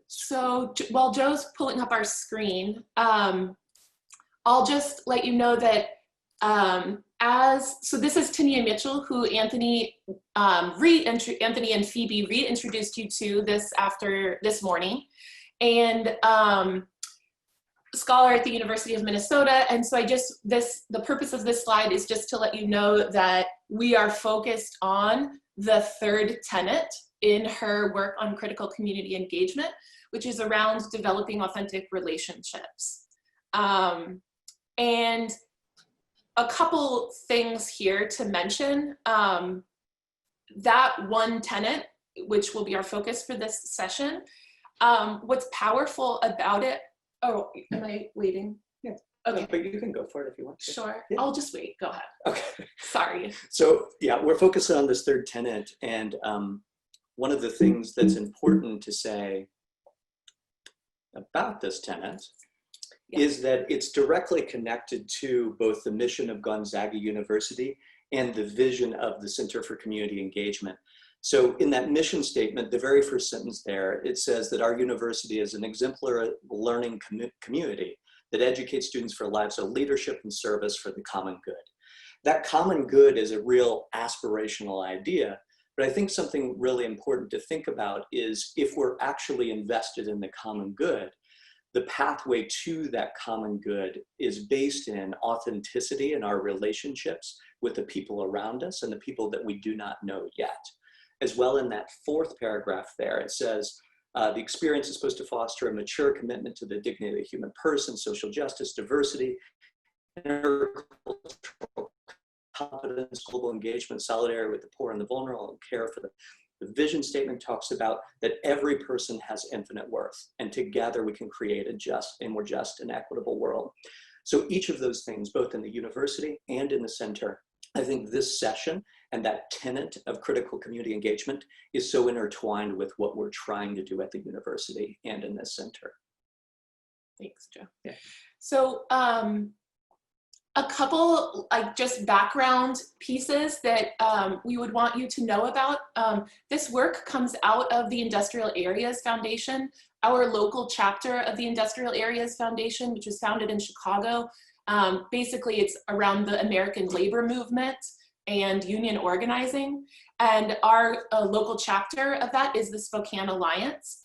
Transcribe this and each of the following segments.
So while Joe's pulling up our screen, I'll just let you know that so this is Tania Mitchell, who Anthony and Phoebe reintroduced you to this morning, and scholar at the University of Minnesota. And so the purpose of this slide is just to let you know that we are focused on the third tenet in her work on critical community engagement, which is around developing authentic relationships. And a couple things here to mention. That one tenet, which will be our focus for this session, what's powerful about it, oh, am I waiting? Yeah. Okay. But you can go for it if you want to. Sure. Yeah. I'll just wait. Go ahead. Okay. Sorry. So yeah, we're focusing on this third tenet, and one of the things that's important to say about this tenet is that it's directly connected to both the mission of Gonzaga University and the vision of the Center for Community Engagement. So in that mission statement, the very first sentence there, it says that our university is an exemplary learning community that educates students for lives of leadership and service for the common good. That common good is a real aspirational idea, but I think something really important to think about is if we're actually invested in the common good, the pathway to that common good is based in authenticity in our relationships with the people around us and the people that we do not know yet. As well, in that fourth paragraph there, it says, the experience is supposed to foster a mature commitment to the dignity of the human person, social justice, diversity, intercultural competence, global engagement, solidarity with the poor and the vulnerable, and care for the vision statement talks about that every person has infinite worth, and together we can create a more just and equitable world. So each of those things, both in the university and in the center, I think this session and that tenet of critical community engagement is so intertwined with what we're trying to do at the university and in this center. Thanks, Joe. Yeah. So a couple just background pieces that we would want you to know about. This work comes out of the Industrial Areas Foundation, our local chapter of the Industrial Areas Foundation, which was founded in Chicago. Basically, it's around the American labor movement and union organizing. And our local chapter of that is the Spokane Alliance.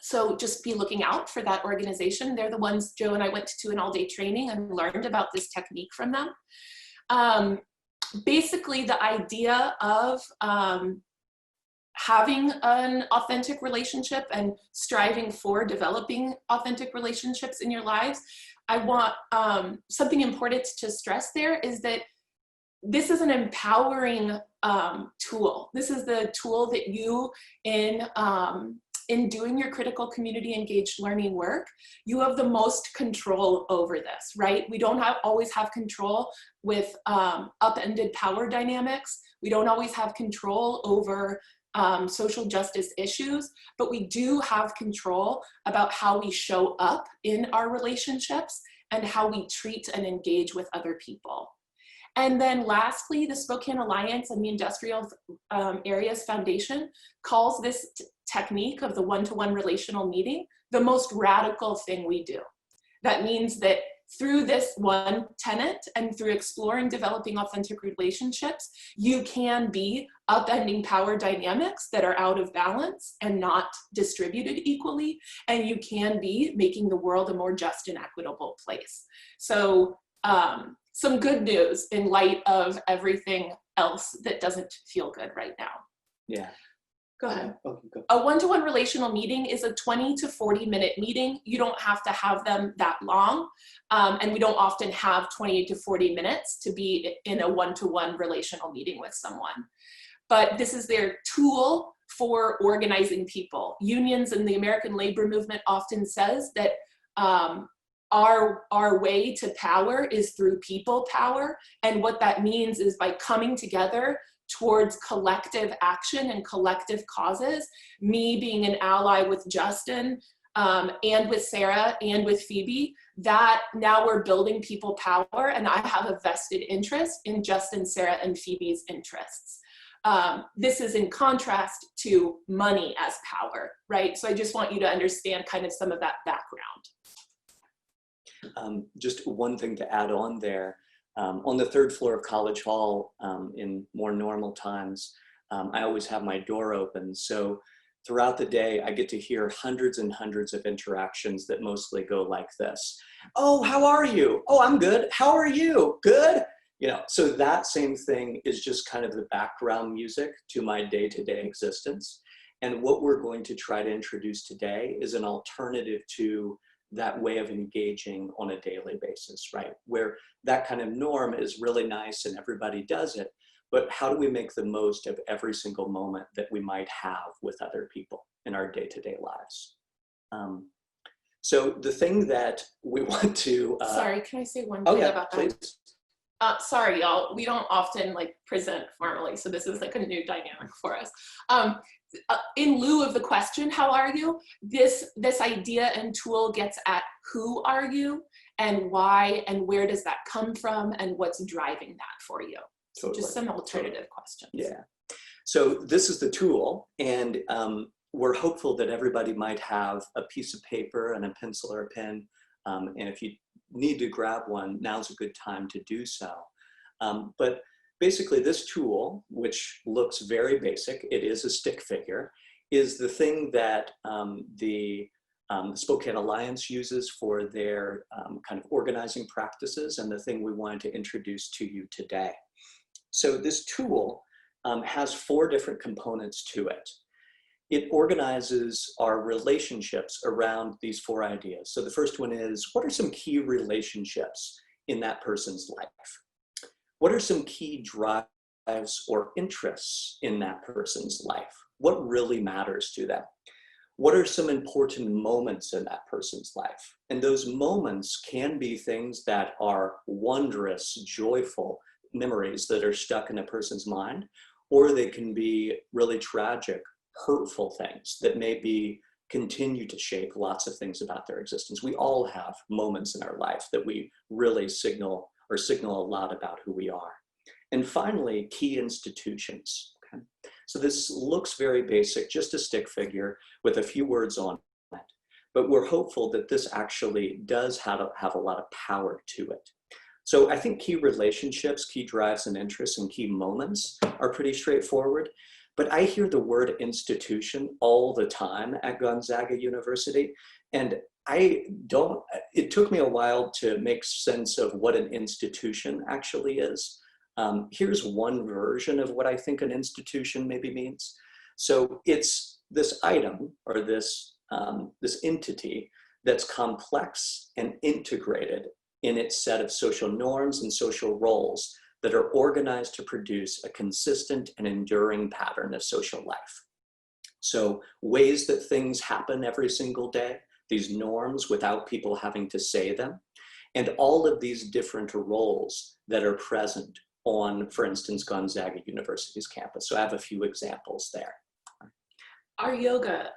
So just be looking out for that organization. They're the ones Joe and I went to an all-day training and learned about this technique from them. Basically, the idea of having an authentic relationship and striving for developing authentic relationships in your lives, I want something important to stress there is that this is an empowering tool. This is the tool that you, in doing your critical community engaged learning work, you have the most control over this, right? We don't always have control with upended power dynamics. We don't always have control over social justice issues, but we do have control about how we show up in our relationships and how we treat and engage with other people. And then lastly, the Spokane Alliance and the Industrial Areas Foundation calls this technique of the one-to-one relational meeting the most radical thing we do. That means that through this one tenet and through exploring developing authentic relationships, you can be upending power dynamics that are out of balance and not distributed equally, and you can be making the world a more just and equitable place. So some good news in light of everything else that doesn't feel good right now. Yeah. Go ahead. Okay, go. A one-to-one relational meeting is a 20 to 40-minute meeting. You don't have to have them that long, and we don't often have 20 to 40 minutes to be in a one-to-one relational meeting with someone. But this is their tool for organizing people. Unions and the American labor movement often says that our way to power is through people power, and what that means is by coming together towards collective action and collective causes, me being an ally with Justin and with Sarah and with Phoebe, that now we're building people power, and I have a vested interest in Justin, Sarah, and Phoebe's interests. This is in contrast to money as power, right? So I just want you to understand kind of some of that background. Just one thing to add on there. On the third floor of College Hall, in more normal times, I always have my door open. So throughout the day, I get to hear hundreds and hundreds of interactions that mostly go like this. Oh, how are you? Oh, I'm good. How are you? Good? You know, so that same thing is just kind of the background music to my day-to-day existence. And what we're going to try to introduce today is an alternative to that way of engaging on a daily basis, right? Where that kind of norm is really nice and everybody does it, but how do we make the most of every single moment that we might have with other people in our day-to-day lives? So the thing that we want to... Sorry, can I say one thing about that? Please. Sorry, y'all, we don't often like present formally, so this is like a new dynamic for us. In lieu of the question, how are you? This idea and tool gets at who are you and why and where does that come from and what's driving that for you. So just some alternative questions. Yeah. So this is the tool, and we're hopeful that everybody might have a piece of paper and a pencil or a pen. And if you need to grab one, now's a good time to do so. But basically this tool, which looks very basic, it is a stick figure, is the thing that the Spokane Alliance uses for their kind of organizing practices, and the thing we wanted to introduce to you today. So this tool has 4 different components to it. It organizes our relationships around these 4 ideas. So the first one is, what are some key relationships in that person's life? What are some key drives or interests in that person's life? What really matters to them? What are some important moments in that person's life? And those moments can be things that are wondrous, joyful memories that are stuck in a person's mind, or they can be really tragic, hurtful things that maybe continue to shape lots of things about their existence. We all have moments in our life that we really signal a lot about who we are. And finally, key institutions. Okay? So this looks very basic, just a stick figure with a few words on it, but we're hopeful that this actually does have a lot of power to it. So I think key relationships, key drives and interests, and key moments are pretty straightforward. But I hear the word institution all the time at Gonzaga University, and it took me a while to make sense of what an institution actually is. Here's one version of what I think an institution maybe means. So it's this item or this entity that's complex and integrated in its set of social norms and social roles that are organized to produce a consistent and enduring pattern of social life. So ways that things happen every single day, these norms without people having to say them, and all of these different roles that are present on, for instance, Gonzaga University's campus. So I have a few examples there. Our yoga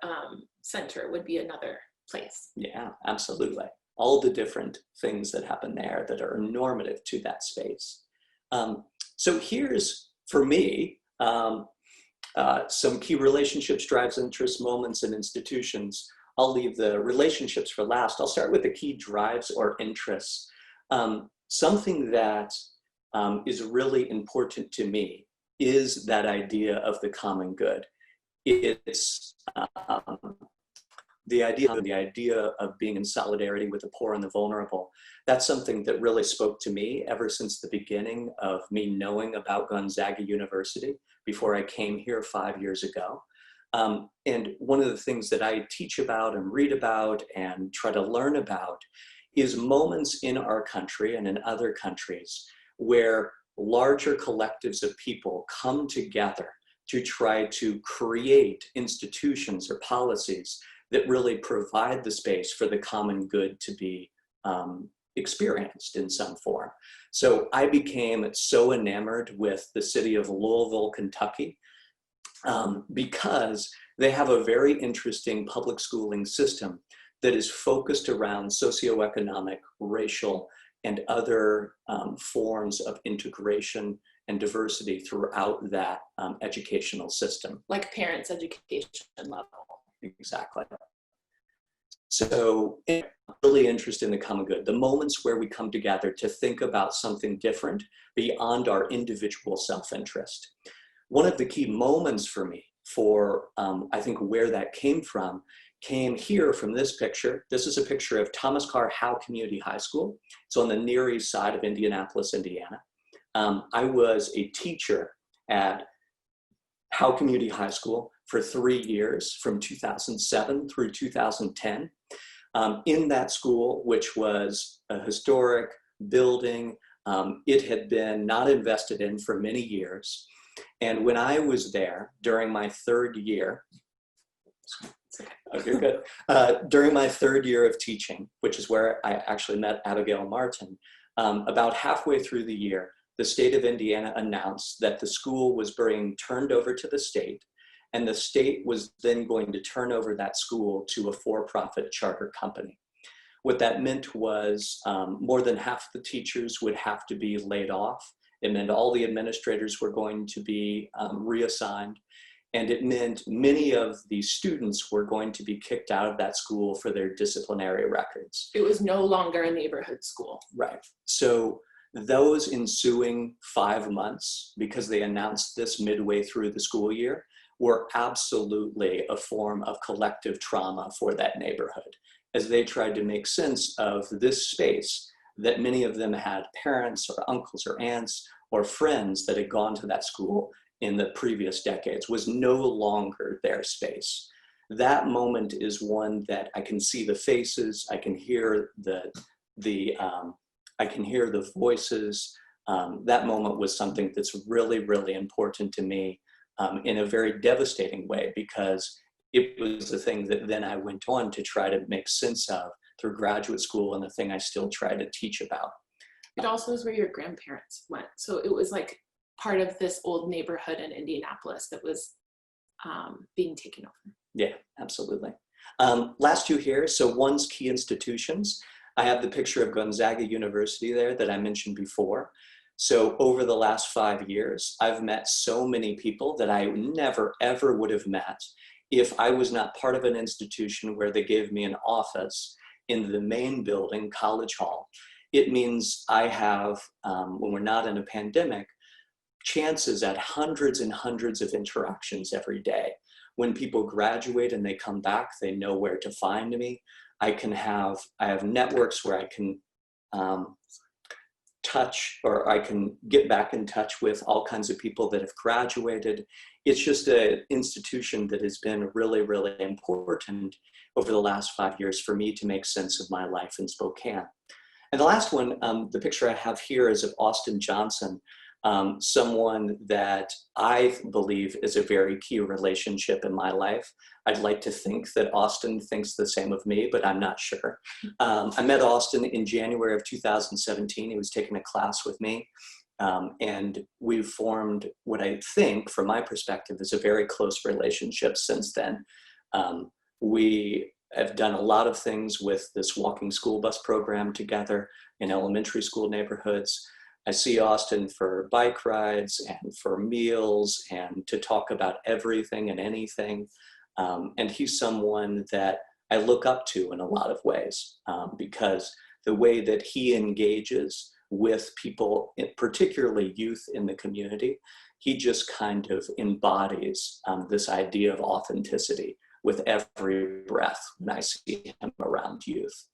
center would be another place. Yeah, absolutely. All the different things that happen there that are normative to that space. So here's, for me, some key relationships, drives, interests, moments, and institutions. I'll leave the relationships for last. I'll start with the key drives or interests. Something that is really important to me is that idea of the common good. It's the idea of being in solidarity with the poor and the vulnerable. That's something that really spoke to me ever since the beginning of me knowing about Gonzaga University before I came here 5 years ago. And one of the things that I teach about and read about and try to learn about is moments in our country and in other countries where larger collectives of people come together to try to create institutions or policies that really provide the space for the common good to be experienced in some form. So I became so enamored with the city of Louisville, Kentucky, because they have a very interesting public schooling system that is focused around socioeconomic, racial, and other forms of integration and diversity throughout that educational system. Like parents' education level. Exactly. So I'm really interested in the common good, the moments where we come together to think about something different beyond our individual self-interest. One of the key moments for me for, I think, where that came here from this picture. This is a picture of Thomas Carr Howe Community High School. It's on the Near East Side of Indianapolis, Indiana. I was a teacher at Howe Community High School for 3 years, from 2007 through 2010. In that school, which was a historic building, it had been not invested in for many years. And when I was there during my third year, okay, good. During my third year of teaching, which is where I actually met Abigail Martin, about halfway through the year, the state of Indiana announced that the school was being turned over to the state, and the state was then going to turn over that school to a for-profit charter company. What that meant was more than half the teachers would have to be laid off. It meant all the administrators were going to be reassigned. And it meant many of the students were going to be kicked out of that school for their disciplinary records. It was no longer a neighborhood school. Right. So those ensuing 5 months, because they announced this midway through the school year, were absolutely a form of collective trauma for that neighborhood, as they tried to make sense of this space that many of them had parents or uncles or aunts or friends that had gone to that school in the previous decades, was no longer their space. That moment is one that I can see the faces, I can hear I can hear the voices. That moment was something that's really, really important to me in a very devastating way, because it was the thing that then I went on to try to make sense of through graduate school, and the thing I still try to teach about. It also is where your grandparents went. So it was like part of this old neighborhood in Indianapolis that was being taken over. Yeah, absolutely. Last two here. So one's key institutions. I have the picture of Gonzaga University there that I mentioned before. So over the last 5 years, I've met so many people that I never, ever would have met if I was not part of an institution where they gave me an office in the main building, College Hall. It means I have, when we're not in a pandemic, chances at hundreds and hundreds of interactions every day. When people graduate and they come back, they know where to find me. I have networks where I can touch, or I can get back in touch with all kinds of people that have graduated. It's just an institution that has been really, really important over the last 5 years for me to make sense of my life in Spokane. And the last one, the picture I have here is of Austin Johnson, someone that I believe is a very key relationship in my life. I'd like to think that Austin thinks the same of me, but I'm not sure. I met Austin in January of 2017. He was taking a class with me. And we've formed what I think, from my perspective, is a very close relationship since then. We have done a lot of things with this walking school bus program together in elementary school neighborhoods. I see Austin for bike rides and for meals and to talk about everything and anything. And he's someone that I look up to in a lot of ways, because the way that he engages with people, particularly youth in the community, he just kind of embodies this idea of authenticity with every breath when I see him around youth.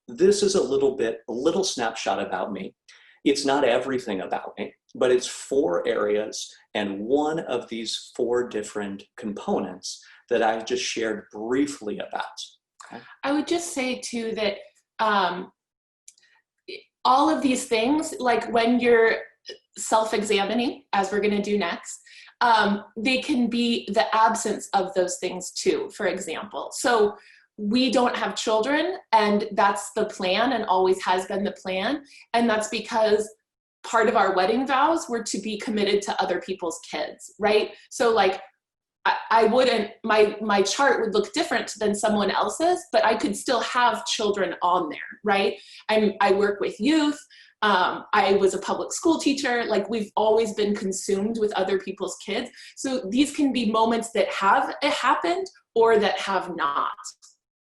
This is a little snapshot about me. It's not everything about me, but it's 4 areas and one of these 4 different components that I just shared briefly about. Okay? I would just say too that all of these things, like when you're self-examining, as we're going to do next, they can be the absence of those things too, for example. So we don't have children, and that's the plan and always has been the plan. And that's because part of our wedding vows were to be committed to other people's kids, right? So like, I wouldn't, my chart would look different than someone else's, but I could still have children on there, right? I work with youth. I was a public school teacher. Like, we've always been consumed with other people's kids. So these can be moments that have happened or that have not,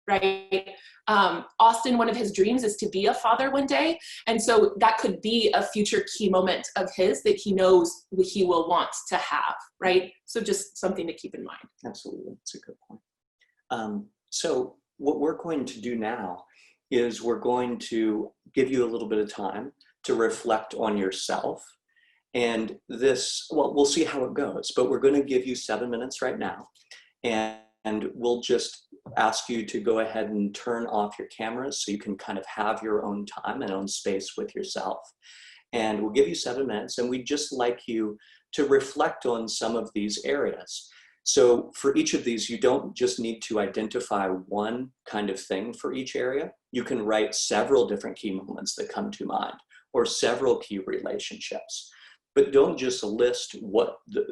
right? Austin, one of his dreams is to be a father one day. And so that could be a future key moment of his that he knows he will want to have, right? So just something to keep in mind. Absolutely, that's a good point. So what we're going to do now is we're going to give you a little bit of time to reflect on yourself. And this, well, we'll see how it goes, but we're going to give you 7 minutes right now. And we'll just ask you to go ahead and turn off your cameras so you can kind of have your own time and own space with yourself. And we'll give you 7 minutes, and we'd just like you to reflect on some of these areas. So for each of these, you don't just need to identify one kind of thing for each area. You can write several different key moments that come to mind, or several key relationships. But don't just list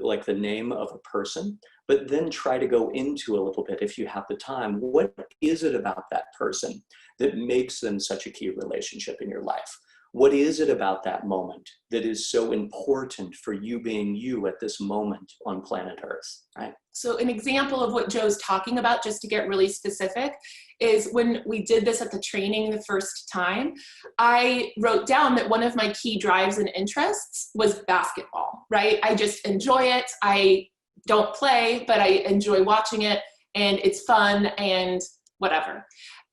like the name of a person, but then try to go into a little bit, if you have the time, what is it about that person that makes them such a key relationship in your life? What is it about that moment that is so important for you being you at this moment on planet Earth, right? So an example of what Joe's talking about, just to get really specific, is when we did this at the training the first time, I wrote down that one of my key drives and interests was basketball, right? I just enjoy it. I don't play, but I enjoy watching it, and it's fun and whatever.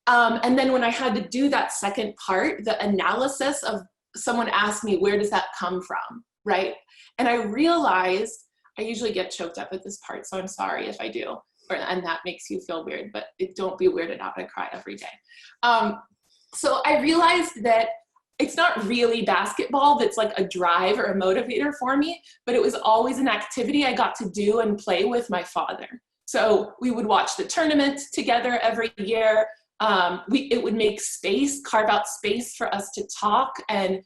And then when I had to do that second part, the analysis of, someone asked me, where does that come from, right? And I realized, I usually get choked up at this part, so I'm sorry if I do, and that makes you feel weird, but don't be weirded out, I cry every day. So I realized that it's not really basketball that's like a drive or a motivator for me, but it was always an activity I got to do and play with my father. So we would watch the tournament together every year. It would make space, carve out space for us to talk, and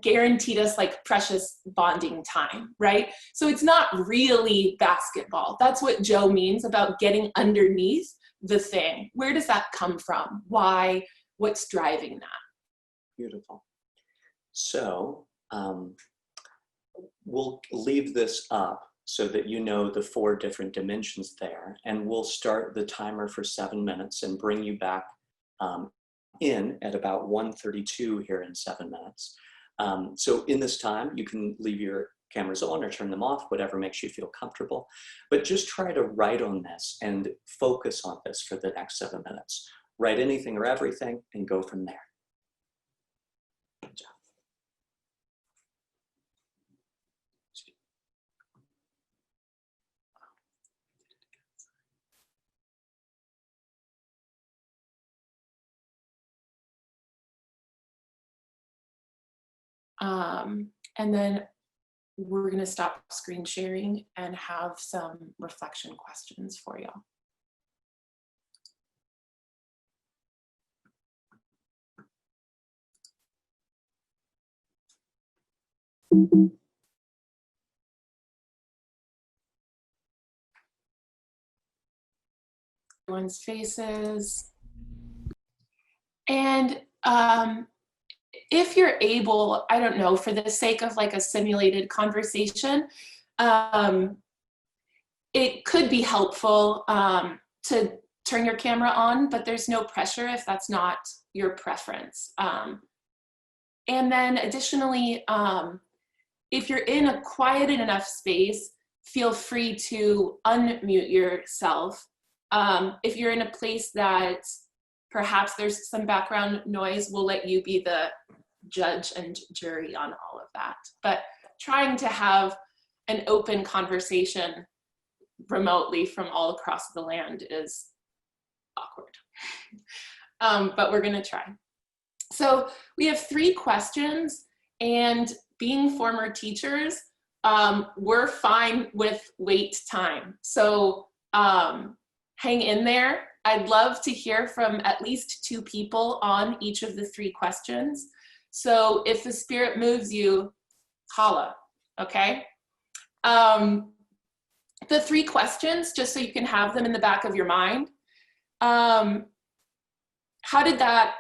guaranteed us like precious bonding time, right? So it's not really basketball. That's what Joe means about getting underneath the thing. Where does that come from? Why? What's driving that? Beautiful. So we'll leave this up so that you know the 4 different dimensions there, and we'll start the timer for 7 minutes and bring you back in at about 1:32 here in 7 minutes. So in this time, you can leave your cameras on or turn them off, whatever makes you feel comfortable, but just try to write on this and focus on this for the next 7 minutes. Write anything or everything and go from there. Good job. And then we're going to stop screen sharing and have some reflection questions for y'all. Everyone's faces. And if you're able, I don't know, for the sake of like a simulated conversation, it could be helpful to turn your camera on, but there's no pressure if that's not your preference. And then additionally, if you're in a quieted enough space, feel free to unmute yourself. If you're in a place that perhaps there's some background noise, we'll let you be the judge and jury on all of that. But trying to have an open conversation remotely from all across the land is awkward. But we're gonna try. So we have 3 questions, and being former teachers, we're fine with wait time. So hang in there. I'd love to hear from at least 2 people on each of the 3 questions. So if the spirit moves you, holla, okay? The 3 questions, just so you can have them in the back of your mind. How did that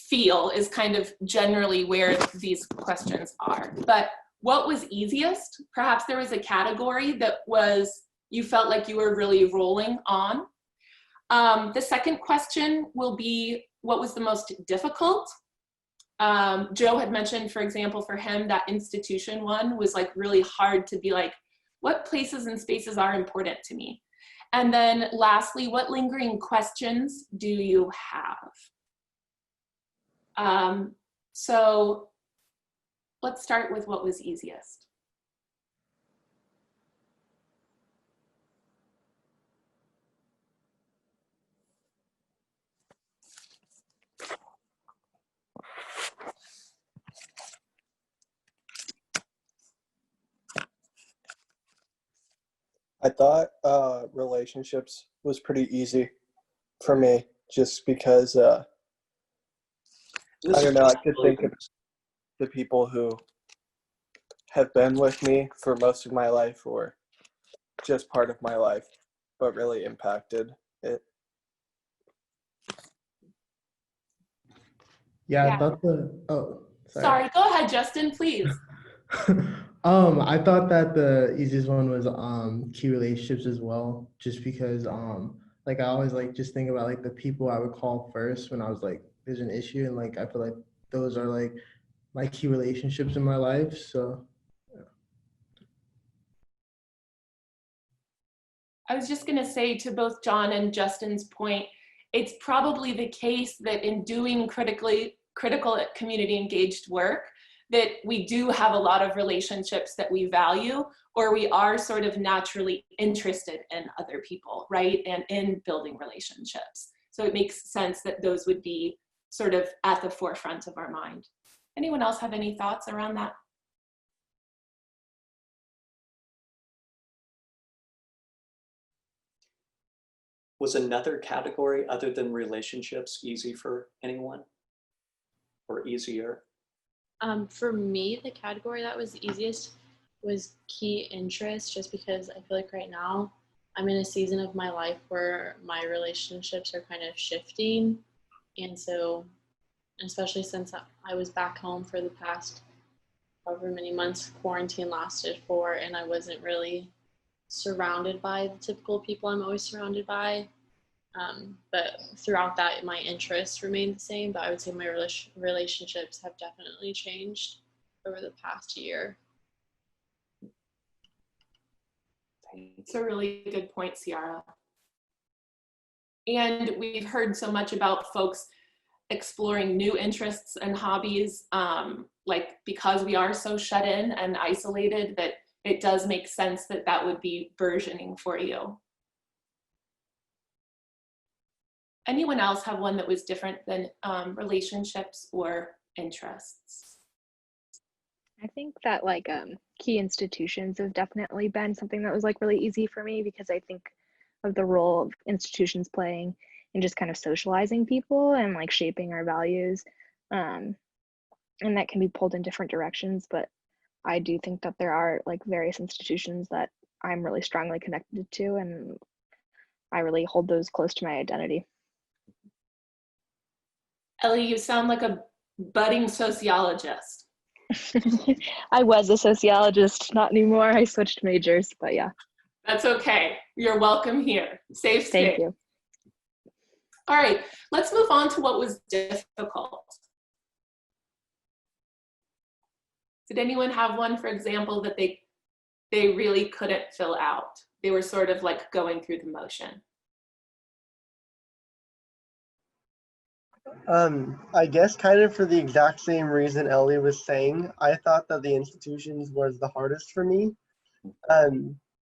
feel is kind of generally where these questions are. But what was easiest? Perhaps there was a category that was, you felt like you were really rolling on. The second question will be, what was the most difficult? Joe had mentioned, for example, for him, that institution one was like really hard to be like, what places and spaces are important to me? And then lastly, what lingering questions do you have? So let's start with what was easiest. I thought relationships was pretty easy for me, just because I don't know, I could think of the people who have been with me for most of my life or just part of my life, but really impacted it. Yeah, Yeah. I thought Sorry, go ahead, Justin, please. I thought that the easiest one was key relationships as well, just because like I always like just think about like the people I would call first when I was like there's an issue, and like I feel like those are like my key relationships in my life. So I was just gonna say, to both John and Justin's point, it's probably the case that in doing critical community engaged work, that we do have a lot of relationships that we value, or we are sort of naturally interested in other people, right? And in building relationships. So it makes sense that those would be sort of at the forefront of our mind. Anyone else have any thoughts around that? Was another category other than relationships easy for anyone or easier? For me, the category that was easiest was key interest, just because I feel like right now I'm in a season of my life where my relationships are kind of shifting. And so, especially since I was back home for the past however many months quarantine lasted for, and I wasn't really surrounded by the typical people I'm always surrounded by. But throughout that, my interests remained the same, but I would say my relationships have definitely changed over the past year. It's a really good point, Ciara. And we've heard so much about folks exploring new interests and hobbies, like because we are so shut in and isolated, that it does make sense that that would be burgeoning for you. Anyone else have one that was different than relationships or interests? I think that like key institutions have definitely been something that was like really easy for me, because I think of the role of institutions playing in just kind of socializing people and like shaping our values. And that can be pulled in different directions, but I do think that there are like various institutions that I'm really strongly connected to, and I really hold those close to my identity. Ellie, you sound like a budding sociologist. I was a sociologist, not anymore. I switched majors, but yeah. That's okay. You're welcome here. Safe space. Thank you. All right, let's move on to what was difficult. Did anyone have one, for example, that they really couldn't fill out? They were sort of like going through the motion. I guess kind of for the exact same reason Ellie was saying, I thought that the institutions was the hardest for me,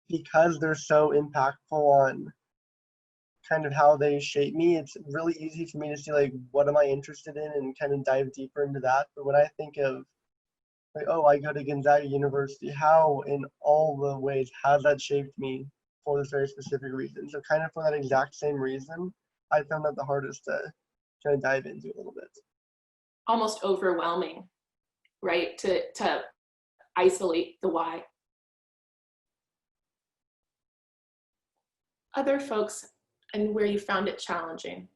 because they're so impactful on kind of how they shape me. It's really easy for me to see like, what am I interested in, and kind of dive deeper into that. But when I think of like, oh, I go to Gonzaga University, how in all the ways has that shaped me for this very specific reason? So kind of for that exact same reason, I found that the hardest to kind of dive into a little bit. Almost overwhelming, right? To isolate the why. Other folks, and where you found it challenging.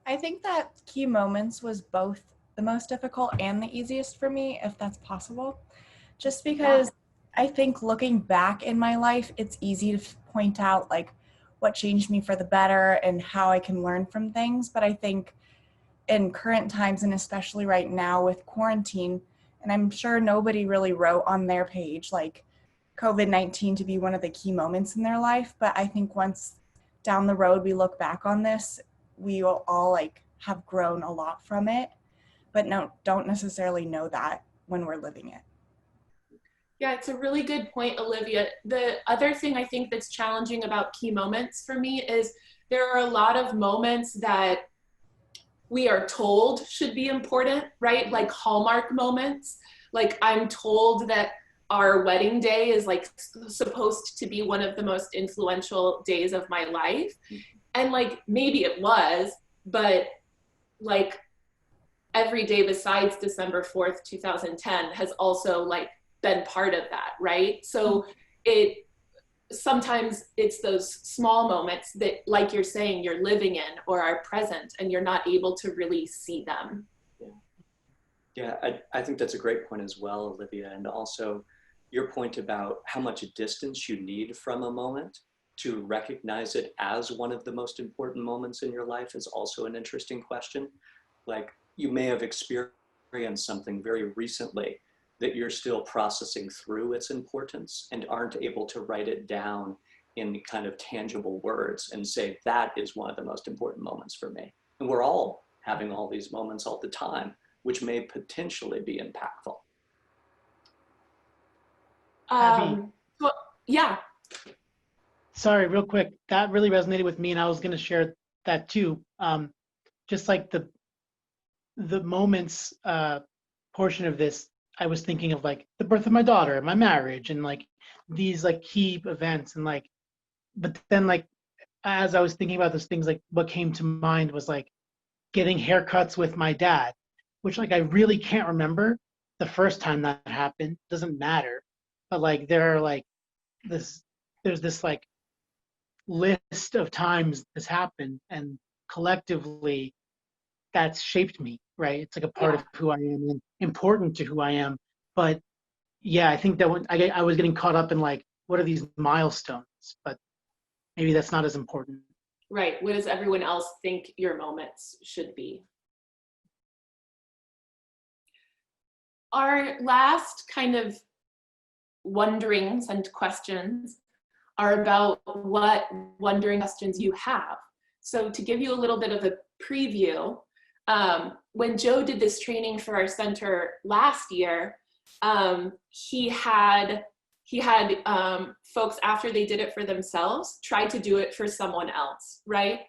I think that key moments was both the most difficult and the easiest for me, if that's possible. Just because I think looking back in my life, it's easy to point out like what changed me for the better and how I can learn from things. But I think in current times, and especially right now with quarantine, and I'm sure nobody really wrote on their page like COVID-19 to be one of the key moments in their life. But I think once down the road we look back on this, we will all like have grown a lot from it, but don't necessarily know that when we're living it. Yeah, it's a really good point, Olivia. The other thing I think that's challenging about key moments for me is there are a lot of moments that we are told should be important, right? Like hallmark moments. Like I'm told that our wedding day is like supposed to be one of the most influential days of my life. And like maybe it was, but like every day besides December 4th, 2010 has also like been part of that, right? So sometimes it's those small moments that, like you're saying, you're living in or are present and you're not able to really see them. Yeah, I think that's a great point as well, Olivia. And also your point about how much distance you need from a moment to recognize it as one of the most important moments in your life is also an interesting question. Like you may have experienced something very recently that you're still processing through its importance and aren't able to write it down in kind of tangible words and say, that is one of the most important moments for me. And we're all having all these moments all the time, which may potentially be impactful. Well, yeah. Sorry, real quick. That really resonated with me, and I was going to share that too. Just like the moments portion of this, I was thinking of like the birth of my daughter, my marriage, and like these like key events, and like, but then like as I was thinking about those things, like what came to mind was like getting haircuts with my dad, which like I really can't remember the first time that happened. Doesn't matter, but like there's this like list of times this happened, and collectively that's shaped me, right? It's like a part of who I am and important to who I am. But yeah, I think that when I was getting caught up in like, what are these milestones? But maybe that's not as important. Right. What does everyone else think your moments should be? Our last kind of wonderings and questions are about what wondering questions you have. So to give you a little bit of a preview, when Joe did this training for our center last year, he had folks, after they did it for themselves, try to do it for someone else, right?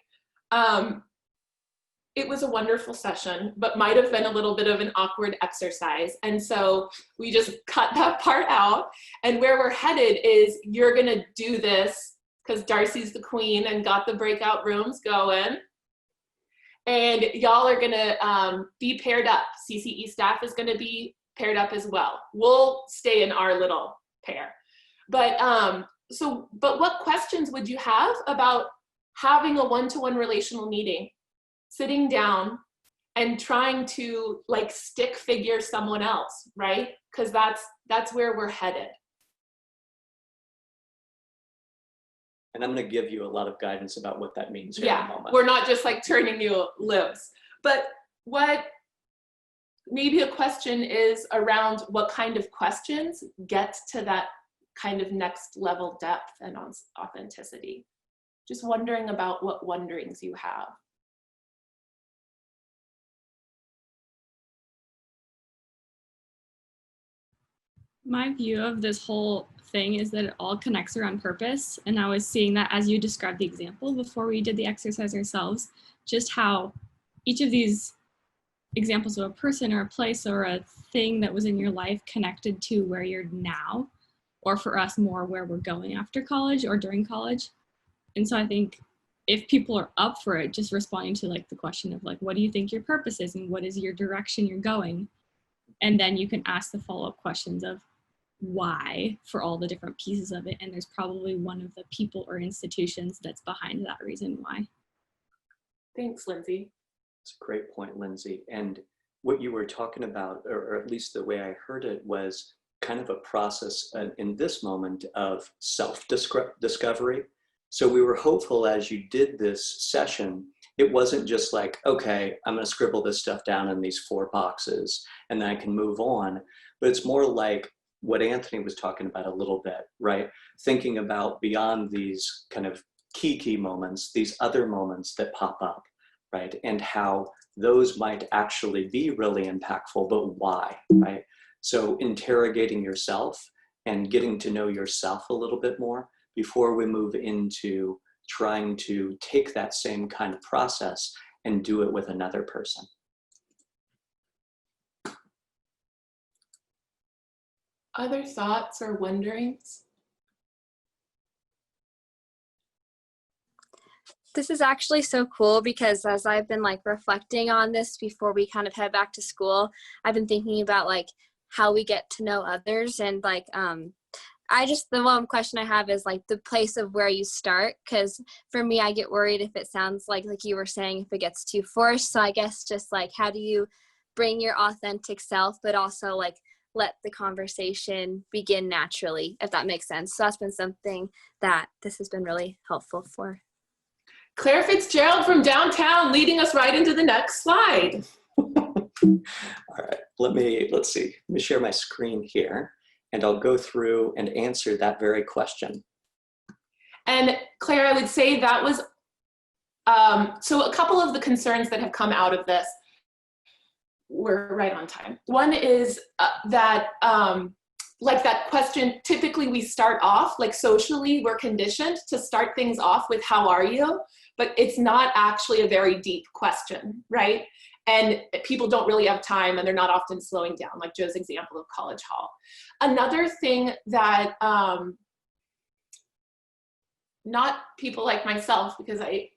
It was a wonderful session, but might have been a little bit of an awkward exercise. And so we just cut that part out. And where we're headed is you're gonna do this because Darcy's the queen and got the breakout rooms going. And y'all are gonna be paired up. CCE staff is gonna be paired up as well. We'll stay in our little pair. But but what questions would you have about having a one-to-one relational meeting, sitting down and trying to like stick figure someone else, right? Because that's where we're headed. And I'm going to give you a lot of guidance about what that means here in a moment. We're not just like turning you loose. But what maybe a question is around what kind of questions get to that kind of next level depth and authenticity. Just wondering about what wonderings you have. My view of this whole thing is that it all connects around purpose. And I was seeing that as you described the example before we did the exercise ourselves, just how each of these examples of a person or a place or a thing that was in your life connected to where you're now, or for us more where we're going after college or during college. And so I think if people are up for it, just responding to like the question of like, what do you think your purpose is and what is your direction you're going? And then you can ask the follow-up questions of why for all the different pieces of it. And there's probably one of the people or institutions that's behind that reason why. Thanks, Lindsay. It's a great point, Lindsay. And what you were talking about, or at least the way I heard it, was kind of a process in this moment of self-discovery. So we were hopeful as you did this session, it wasn't just like, okay, I'm going to scribble this stuff down in these 4 boxes and then I can move on. But it's more like what Anthony was talking about a little bit, right? Thinking about beyond these kind of key moments, these other moments that pop up, right? And how those might actually be really impactful, but why, right? So interrogating yourself and getting to know yourself a little bit more before we move into trying to take that same kind of process and do it with another person. Other thoughts or wonderings? This is actually so cool because as I've been like reflecting on this before we kind of head back to school, I've been thinking about like how we get to know others, and like the one question I have is like the place of where you start, because for me I get worried if it sounds like you were saying, if it gets too forced. So I guess just like how do you bring your authentic self but also like let the conversation begin naturally, if that makes sense. So that's been something that this has been really helpful for. Claire Fitzgerald from downtown leading us right into the next slide. All right, let's see. Let me share my screen here and I'll go through and answer that very question. And Claire, I would say that was, so a couple of the concerns that have come out of this were right on time. One is that, like that question, typically we start off, like socially, we're conditioned to start things off with how are you? But it's not actually a very deep question, right? And people don't really have time and they're not often slowing down, like Joe's example of College Hall. Another thing that, not people like myself, because I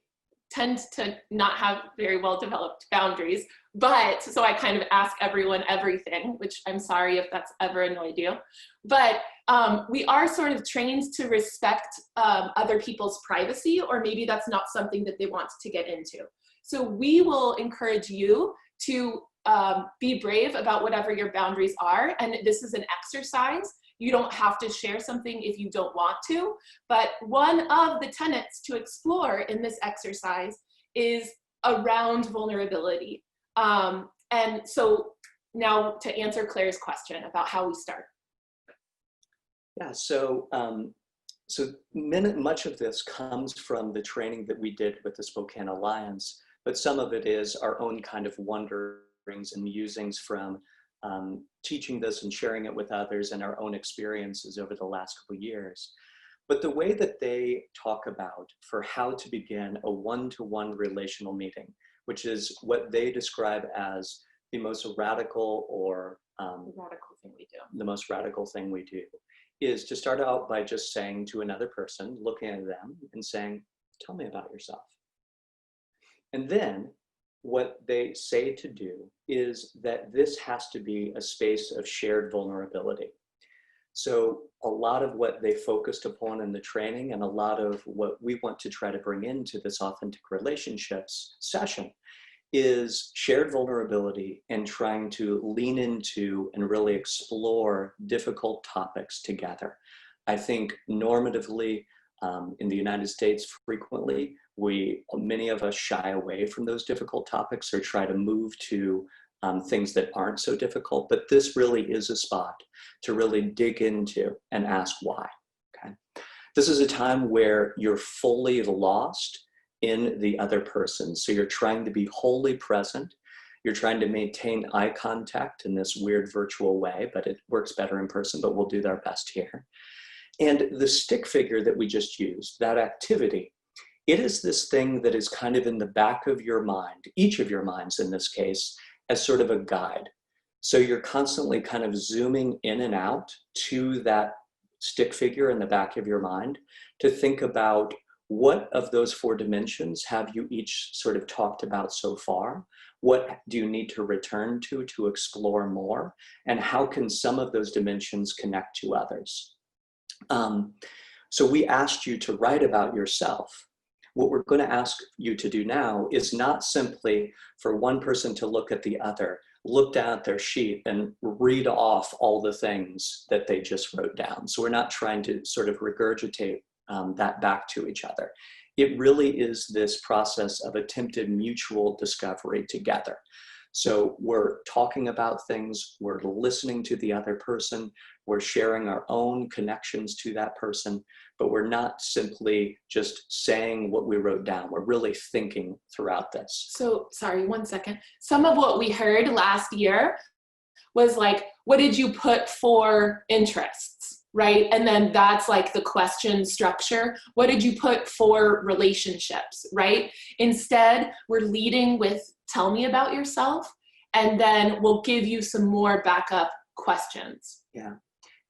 tend to not have very well developed boundaries, but so I kind of ask everyone everything, which I'm sorry if that's ever annoyed you. But we are sort of trained to respect other people's privacy, or maybe that's not something that they want to get into. So we will encourage you to be brave about whatever your boundaries are. And this is an exercise. You don't have to share something if you don't want to. But one of the tenets to explore in this exercise is around vulnerability. And so now to answer Claire's question about how we start. Yeah, so much of this comes from the training that we did with the Spokane Alliance, but some of it is our own kind of wonderings and musings from teaching this and sharing it with others and our own experiences over the last couple of years. But the way that they talk about for how to begin a one-to-one relational meeting, which is what they describe as the most radical or the most radical thing we do, is to start out by just saying to another person, looking at them and saying, tell me about yourself. And then what they say to do is that this has to be a space of shared vulnerability. So a lot of what they focused upon in the training and a lot of what we want to try to bring into this authentic relationships session is shared vulnerability and trying to lean into and really explore difficult topics together. I think normatively in the United States, frequently, many of us shy away from those difficult topics or try to move to things that aren't so difficult, but this really is a spot to really dig into and ask why, okay? This is a time where you're fully lost in the other person. So you're trying to be wholly present. You're trying to maintain eye contact in this weird virtual way, but it works better in person, but we'll do our best here. And the stick figure that we just used, that activity, it is this thing that is kind of in the back of your mind, each of your minds in this case, as sort of a guide. So you're constantly kind of zooming in and out to that stick figure in the back of your mind to think about what of those 4 dimensions have you each sort of talked about so far? What do you need to return to explore more? And how can some of those dimensions connect to others? So we asked you to write about yourself. What we're going to ask you to do now is not simply for one person to look at the other, look down at their sheet and read off all the things that they just wrote down. So we're not trying to sort of regurgitate that back to each other. It really is this process of attempted mutual discovery together. So we're talking about things, we're listening to the other person, we're sharing our own connections to that person, but we're not simply just saying what we wrote down. We're really thinking throughout this. So, sorry, 1 second. Some of what we heard last year was like, what did you put for interests, right? And then that's like the question structure. What did you put for relationships, right? Instead, we're leading with, tell me about yourself, and then we'll give you some more backup questions. Yeah,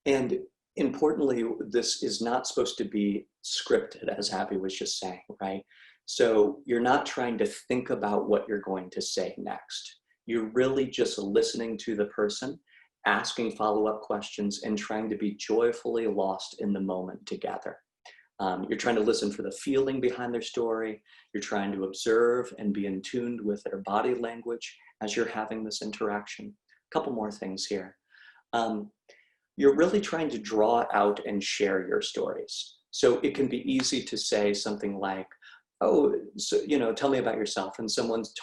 and importantly, this is not supposed to be scripted, as Abby was just saying, right? So you're not trying to think about what you're going to say next. You're really just listening to the person, asking follow-up questions, and trying to be joyfully lost in the moment together. You're trying to listen for the feeling behind their story. You're trying to observe and be in tune with their body language as you're having this interaction. A couple more things here. You're really trying to draw out and share your stories. So it can be easy to say something like, oh, so, you know, tell me about yourself. And someone's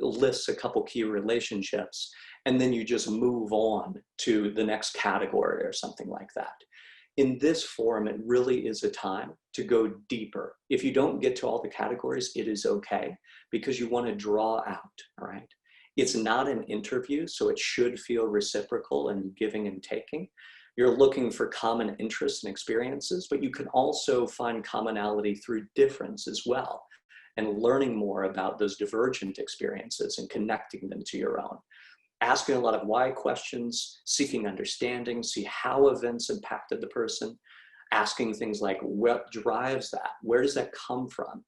lists a couple key relationships, and then you just move on to the next category or something like that. In this forum, it really is a time to go deeper. If you don't get to all the categories, it is okay, because you want to draw out, all right? It's not an interview, so it should feel reciprocal and giving and taking. You're looking for common interests and experiences, but you can also find commonality through difference as well, and learning more about those divergent experiences and connecting them to your own. Asking a lot of why questions, seeking understanding, see how events impacted the person, asking things like what drives that? Where does that come from?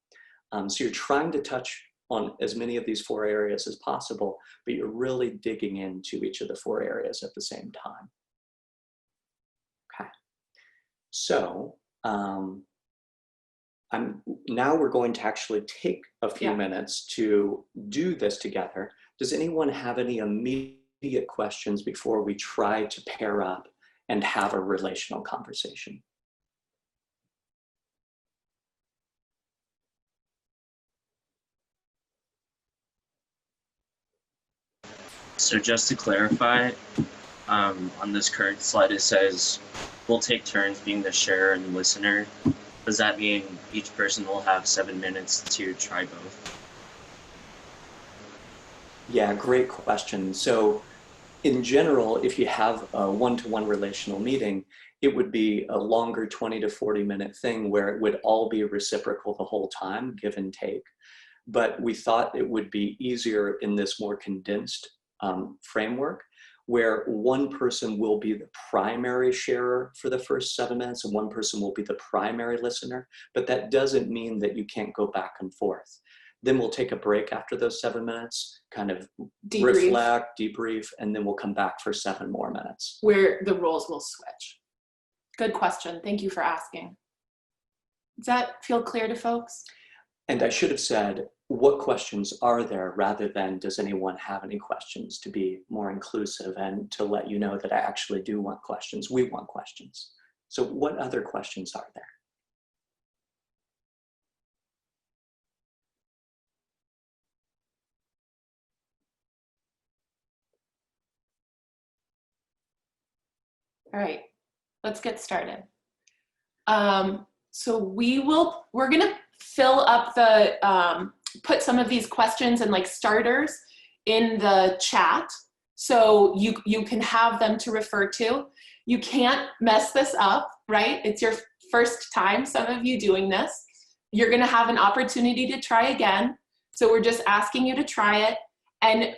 So you're trying to touch on as many of these 4 areas as possible, but you're really digging into each of the 4 areas at the same time. Okay, so now we're going to actually take a few minutes to do this together. Does anyone have any immediate questions before we try to pair up and have a relational conversation? So just to clarify, on this current slide, it says we'll take turns being the sharer and the listener. Does that mean each person will have 7 minutes to try both? Yeah, great question. So in general, if you have a one-to-one relational meeting, it would be a longer 20 to 40 minute thing where it would all be reciprocal the whole time, give and take. But we thought it would be easier in this more condensed framework, where one person will be the primary sharer for the first 7 minutes and one person will be the primary listener. But that doesn't mean that you can't go back and forth. Then we'll take a break after those 7 minutes, kind of reflect, debrief, and then we'll come back for 7 more minutes. Where the roles will switch. Good question. Thank you for asking. Does that feel clear to folks? And I should have said, what questions are there rather than does anyone have any questions, to be more inclusive and to let you know that I actually do want questions. We want questions. So what other questions are there? All right, let's get started. So we're gonna fill up the, put some of these questions and like starters in the chat so you can have them to refer to. You can't mess this up, right? It's your first time, some of you doing this. You're gonna have an opportunity to try again. So we're just asking you to try it and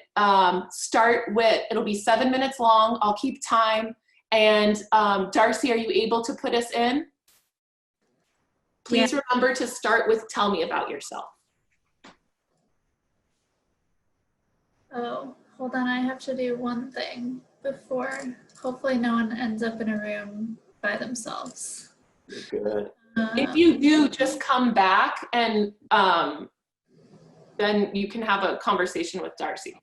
start with, it'll be 7 minutes long. I'll keep time. And Darcy, are you able to put us in? Please remember to start with tell me about yourself. Oh, hold on, I have to do one thing before, hopefully no one ends up in a room by themselves. Good. If you do, just come back and then you can have a conversation with Darcy.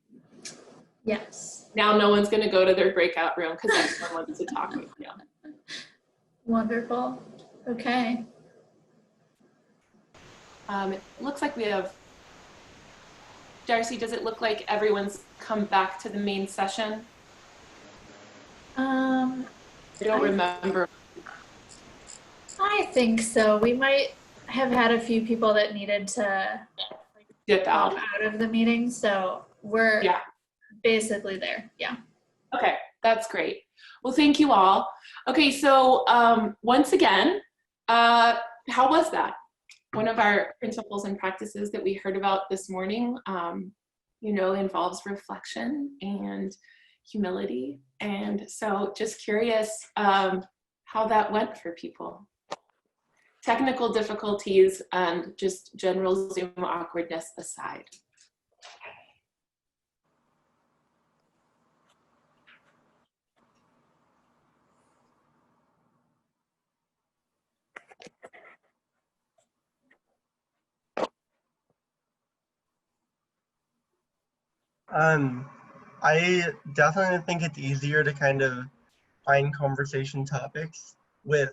Yes. Now no one's going to go to their breakout room because everyone wants to talk with you. Wonderful. Okay. It looks like we have, Darcy, does it look like everyone's come back to the main session? I don't remember. I think so. We might have had a few people that needed to Dip pop out. out of the meeting, so we're basically there. Yeah. Okay, that's great. Well, thank you all. Okay, so once again, how was that? One of our principles and practices that we heard about this morning, you know, involves reflection and humility. And so just curious how that went for people. Technical difficulties and just general Zoom awkwardness aside. I definitely think it's easier to kind of find conversation topics with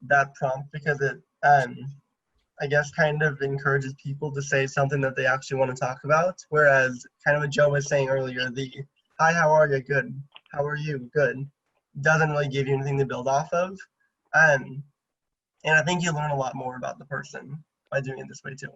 that prompt because it, I guess, kind of encourages people to say something that they actually want to talk about. Whereas, kind of what Joe was saying earlier, the "Hi, how are you? Good. How are you? Good," doesn't really give you anything to build off of. And I think you learn a lot more about the person by doing it this way too.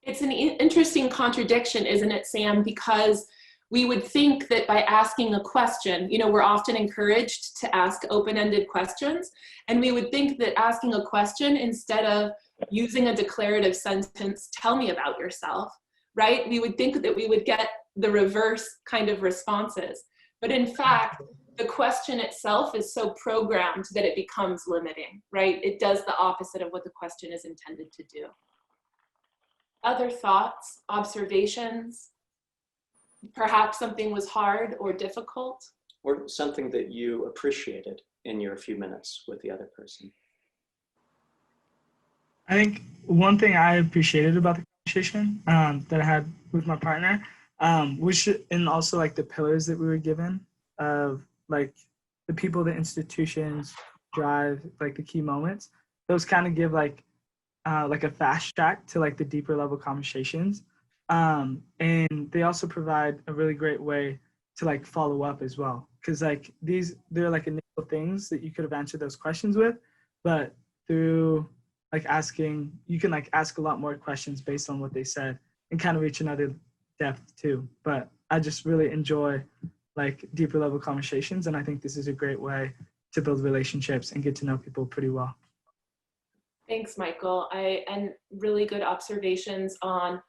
It's an interesting contradiction, isn't it, Sam? Because we would think that by asking a question, you know, we're often encouraged to ask open-ended questions, and we would think that asking a question instead of using a declarative sentence, "Tell me about yourself," right? We would think that we would get the reverse kind of responses. But in fact, the question itself is so programmed that it becomes limiting, right? It does the opposite of what the question is intended to do. Other thoughts, observations? Perhaps something was hard or difficult? Or something that you appreciated in your few minutes with the other person? I think one thing I appreciated about the conversation that I had with my partner, which, and also like the pillars that we were given of like the people, the institutions, drive, like the key moments, those kind of give like a fast track to like the deeper level conversations. And they also provide a really great way to like follow up as well. Cause like they're like initial things that you could have answered those questions with, but through like asking, you can like ask a lot more questions based on what they said and kind of reach another depth too. But I just really enjoy like deeper level conversations. And I think this is a great way to build relationships and get to know people pretty well. Thanks, Michael. And really good observations on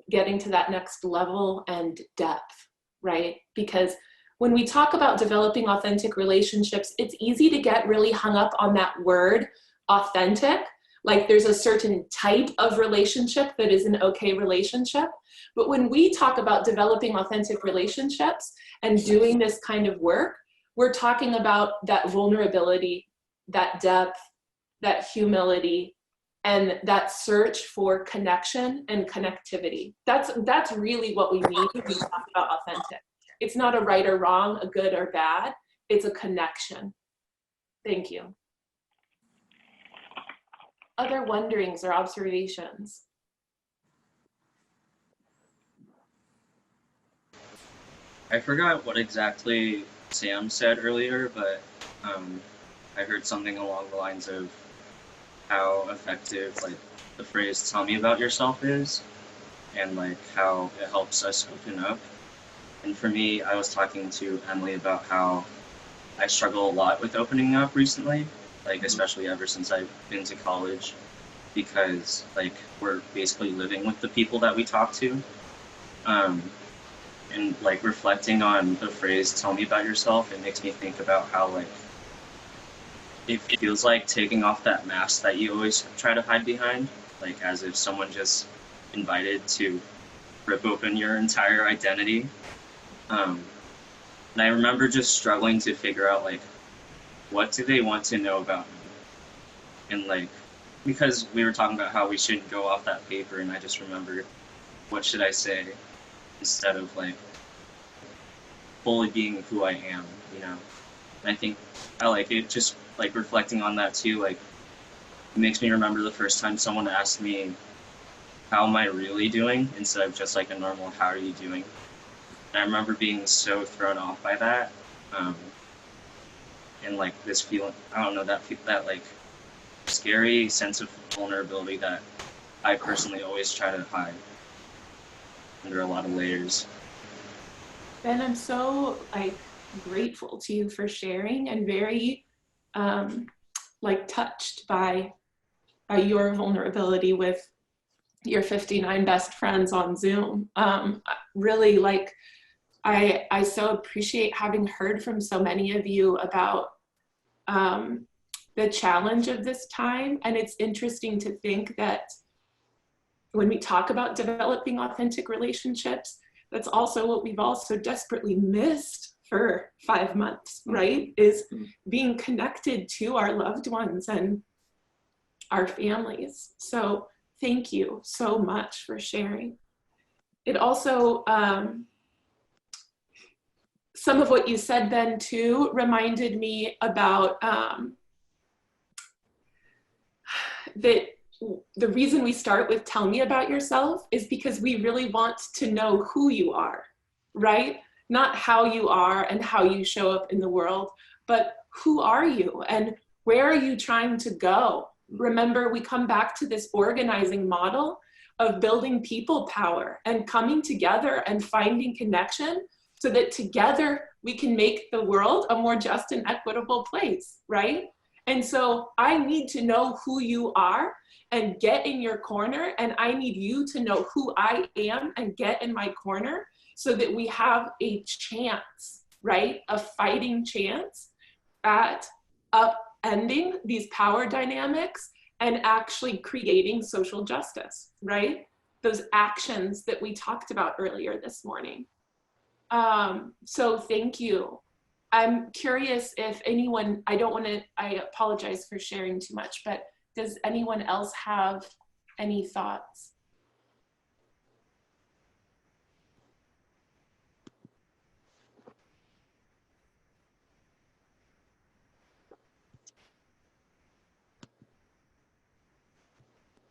getting to that next level and depth, right? Because when we talk about developing authentic relationships, it's easy to get really hung up on that word, authentic. Like there's a certain type of relationship that is an okay relationship. But when we talk about developing authentic relationships and doing this kind of work, we're talking about that vulnerability, that depth, that humility, and that search for connection and connectivity. That's really what we need when we talk about authentic. It's not a right or wrong, a good or bad, it's a connection. Thank you. Other wonderings or observations? I forgot what exactly Sam said earlier, but I heard something along the lines of how effective like the phrase "tell me about yourself" is, and like how it helps us open up. And for me, I was talking to Emily about how I struggle a lot with opening up recently, like especially ever since I've been to college, because like we're basically living with the people that we talk to. And like reflecting on the phrase "tell me about yourself," it makes me think about how like it feels like taking off that mask that you always try to hide behind, like as if someone just invited to rip open your entire identity. And I remember just struggling to figure out like, what do they want to know about me? And like, because we were talking about how we shouldn't go off that paper, and I just remember, what should I say instead of like fully being who I am, you know? And I think I like it, just like reflecting on that too, like it makes me remember the first time someone asked me, how am I really doing, instead of just like a normal, how are you doing? And I remember being so thrown off by that. And like this feeling, I don't know, that like scary sense of vulnerability that I personally always try to hide under a lot of layers. Ben, I'm so like grateful to you for sharing, and very like touched by your vulnerability with your 59 best friends on Zoom. Really, like, I so appreciate having heard from so many of you about the challenge of this time. And it's interesting to think that when we talk about developing authentic relationships, that's also what we've all so desperately missed for 5 months, right? Is being connected to our loved ones and our families. So thank you so much for sharing. It also, some of what you said, Ben, too, reminded me about that the reason we start with tell me about yourself is because we really want to know who you are, right? Not how you are and how you show up in the world, but who are you and where are you trying to go? Remember, we come back to this organizing model of building people power and coming together and finding connection so that together we can make the world a more just and equitable place, right? And so I need to know who you are and get in your corner, and I need you to know who I am and get in my corner so that we have a chance, right? A fighting chance at upending these power dynamics and actually creating social justice, right? Those actions that we talked about earlier this morning. So thank you. I'm curious if anyone, I apologize for sharing too much, but does anyone else have any thoughts?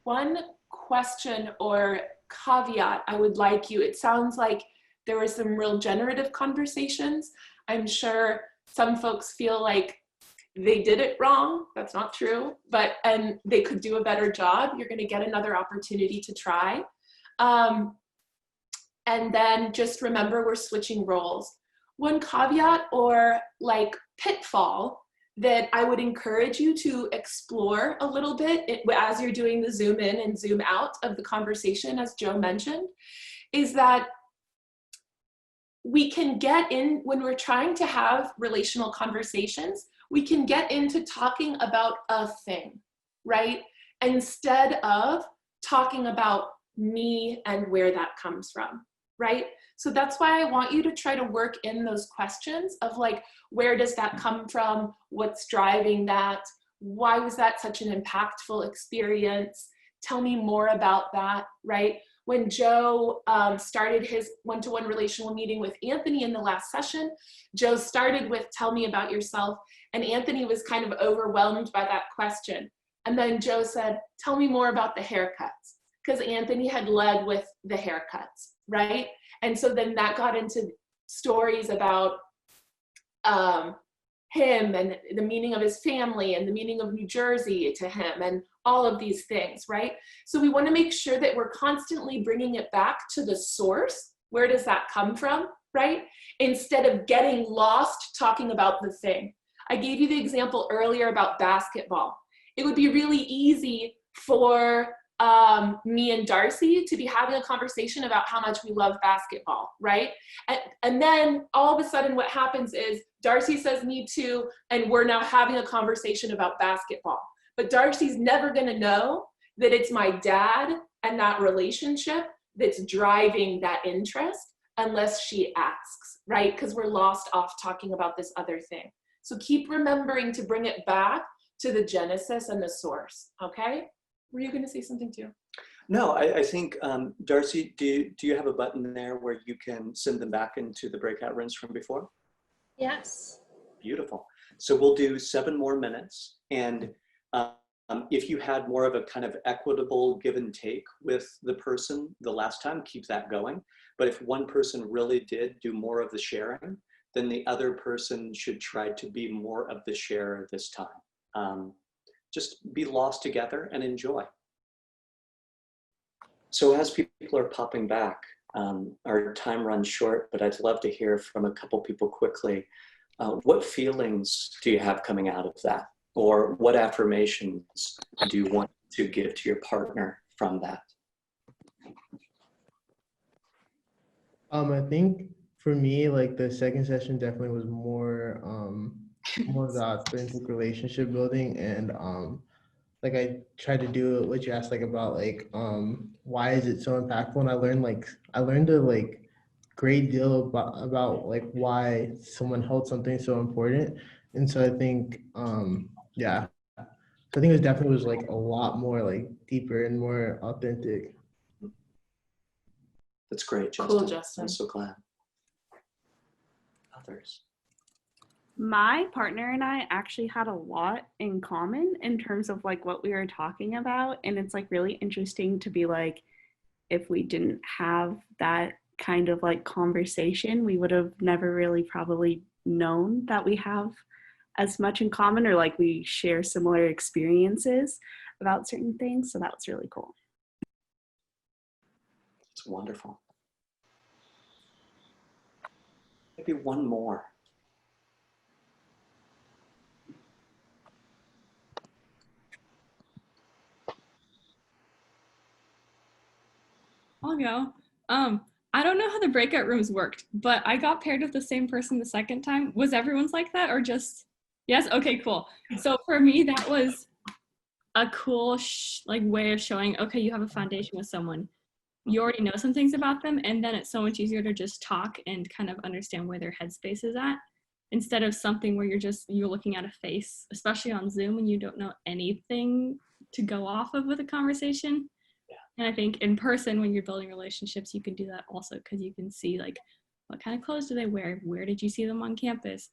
One question or caveat I would like you, it sounds like there were some real generative conversations. I'm sure some folks feel like they did it wrong. That's not true, and they could do a better job. You're going to get another opportunity to try. And then just remember, we're switching roles. One caveat or like pitfall that I would encourage you to explore a little bit as you're doing the zoom in and zoom out of the conversation, as Joe mentioned, is that we can get in, when we're trying to have relational conversations, we can get into talking about a thing, right? Instead of talking about me and where that comes from, right? So that's why I want you to try to work in those questions of like, where does that come from? What's driving that? Why was that such an impactful experience? Tell me more about that, right? When Joe started his one-to-one relational meeting with Anthony in the last session, Joe started with, tell me about yourself. And Anthony was kind of overwhelmed by that question. And then Joe said, tell me more about the haircuts, because Anthony had led with the haircuts, right? And so then that got into stories about him and the meaning of his family and the meaning of New Jersey to him and all of these things, right? So we want to make sure that we're constantly bringing it back to the source. Where does that come from, right? Instead of getting lost talking about the thing. I gave you the example earlier about basketball. It would be really easy for me and Darcy to be having a conversation about how much we love basketball, right? And then all of a sudden what happens is Darcy says me too, and we're now having a conversation about basketball. But Darcy's never gonna know that it's my dad and that relationship that's driving that interest unless she asks, right? Because we're lost off talking about this other thing. So keep remembering to bring it back to the genesis and the source, okay? Were you gonna say something too? No, I think, Darcy, do you have a button there where you can send them back into the breakout rooms from before? Yes. Beautiful. So we'll do 7 more minutes. And if you had more of a kind of equitable give and take with the person the last time, keep that going. But if one person really did do more of the sharing, then the other person should try to be more of the sharer this time. Just be lost together and enjoy. So as people are popping back, our time runs short, but I'd love to hear from a couple people quickly. What feelings do you have coming out of that? Or what affirmations do you want to give to your partner from that? I think for me, like the second session definitely was more of the authentic relationship building, and like I tried to do what you asked, like about like why is it so impactful, and I learned a like great deal about like why someone held something so important. And so I think yeah, so I think it definitely was like a lot more like deeper and more authentic. That's great, Justin. Cool, Justin. I'm so glad. Others? My partner and I actually had a lot in common in terms of like what we were talking about. And it's like really interesting to be like, if we didn't have that kind of like conversation, we would have never really probably known that we have as much in common, or like we share similar experiences about certain things. So that was really cool. It's wonderful. Maybe one more. I'll go. I don't know how the breakout rooms worked, but I got paired with the same person the second time. Was everyone's like that, or just, yes? Okay, cool. So for me, that was a cool like way of showing, okay, you have a foundation with someone. You already know some things about them, and then it's so much easier to just talk and kind of understand where their headspace is at, instead of something where you're looking at a face, especially on Zoom, and you don't know anything to go off of with a conversation. And I think in person, when you're building relationships, you can do that also, because you can see like, what kind of clothes do they wear? Where did you see them on campus?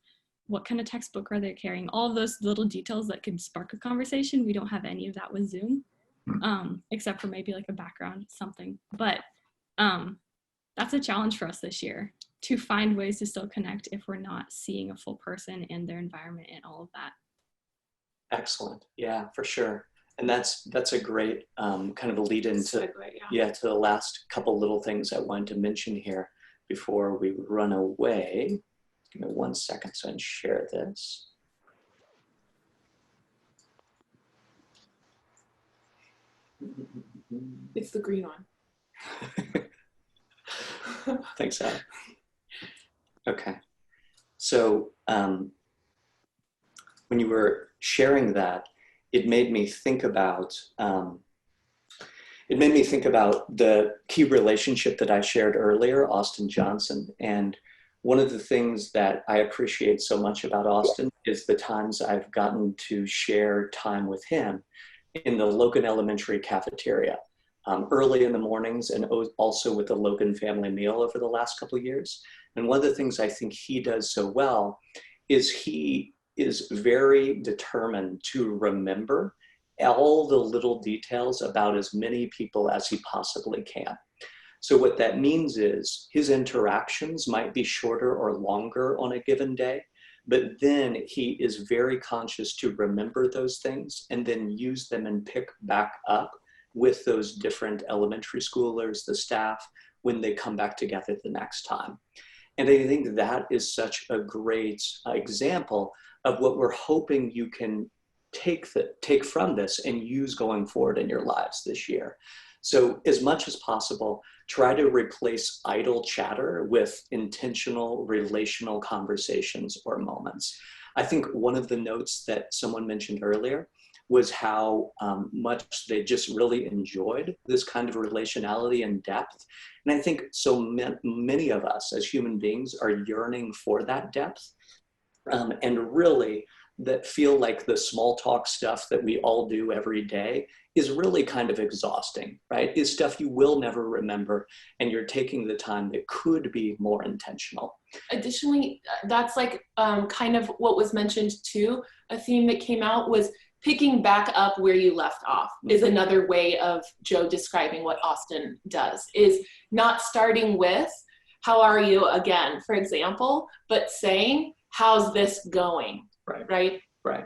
What kind of textbook are they carrying? All of those little details that could spark a conversation. We don't have any of that with Zoom, except for maybe like a background, something. But that's a challenge for us this year, to find ways to still connect if we're not seeing a full person and their environment and all of that. Excellent. Yeah, for sure. And that's a great kind of a lead into Segue, to the last couple little things I wanted to mention here before we run away. Give me 1 second so I can share this. It's the green one. Thanks, Al. Okay. So when you were sharing that, it made me think about the key relationship that I shared earlier, Austin Johnson. And one of the things that I appreciate so much about Austin is the times I've gotten to share time with him in the Logan Elementary cafeteria, early in the mornings, and also with the Logan family meal over the last couple of years. And one of the things I think he does so well is he is very determined to remember all the little details about as many people as he possibly can. So what that means is his interactions might be shorter or longer on a given day, but then he is very conscious to remember those things and then use them and pick back up with those different elementary schoolers, the staff, when they come back together the next time. And I think that is such a great example of what we're hoping you can take from this and use going forward in your lives this year. So as much as possible, try to replace idle chatter with intentional relational conversations or moments. I think one of the notes that someone mentioned earlier was how much they just really enjoyed this kind of relationality and depth. And I think so many of us as human beings are yearning for that depth. And really, that feel like the small talk stuff that we all do every day is really kind of exhausting, right? Is stuff you will never remember, and you're taking the time that could be more intentional. Additionally, that's like kind of what was mentioned too. A theme that came out was picking back up where you left off is another way of Joe describing what Austin does, is not starting with, how are you again, for example, but saying, how's this going, right? Right.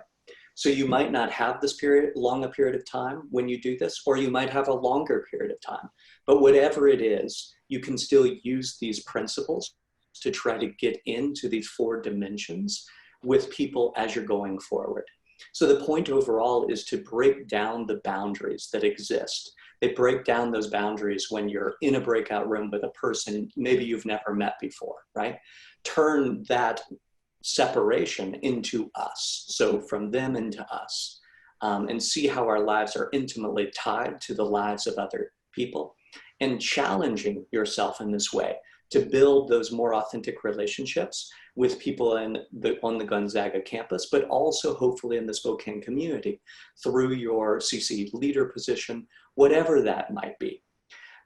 So you might not have this long a period of time when you do this, or you might have a longer period of time. But whatever it is, you can still use these principles to try to get into these 4 dimensions with people as you're going forward. So the point overall is to break down the boundaries that exist. They break down those boundaries when you're in a breakout room with a person maybe you've never met before, right? Turn that separation into us, so from them into us, and see how our lives are intimately tied to the lives of other people, and challenging yourself in this way to build those more authentic relationships with people on the Gonzaga campus, but also hopefully in the Spokane community through your CCE leader position, whatever that might be.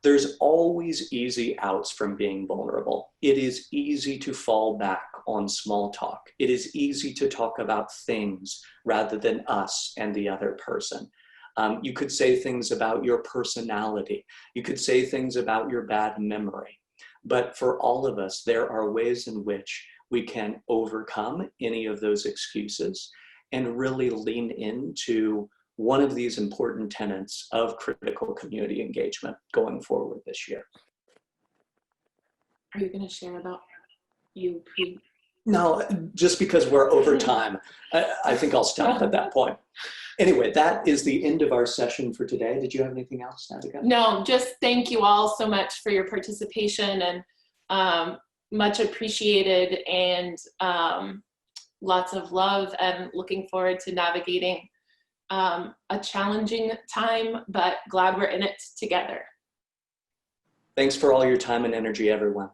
There's always easy outs from being vulnerable. It is easy to fall back on small talk. It is easy to talk about things rather than us and the other person. You could say things about your personality. You could say things about your bad memory. But for all of us, there are ways in which we can overcome any of those excuses and really lean into one of these important tenets of critical community engagement going forward this year. Are you going to share about you pre? No, just because we're over time, I think I'll stop at that point. Anyway, that is the end of our session for today. Did you have anything else, Nadia? No, just thank you all so much for your participation, and much appreciated, and lots of love, and looking forward to navigating a challenging time, but glad we're in it together. Thanks for all your time and energy, everyone.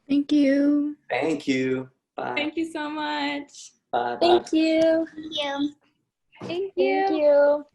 Thank you. Thank you. Bye. Thank you so much. Bye. Thank you. Thank you. Thank you.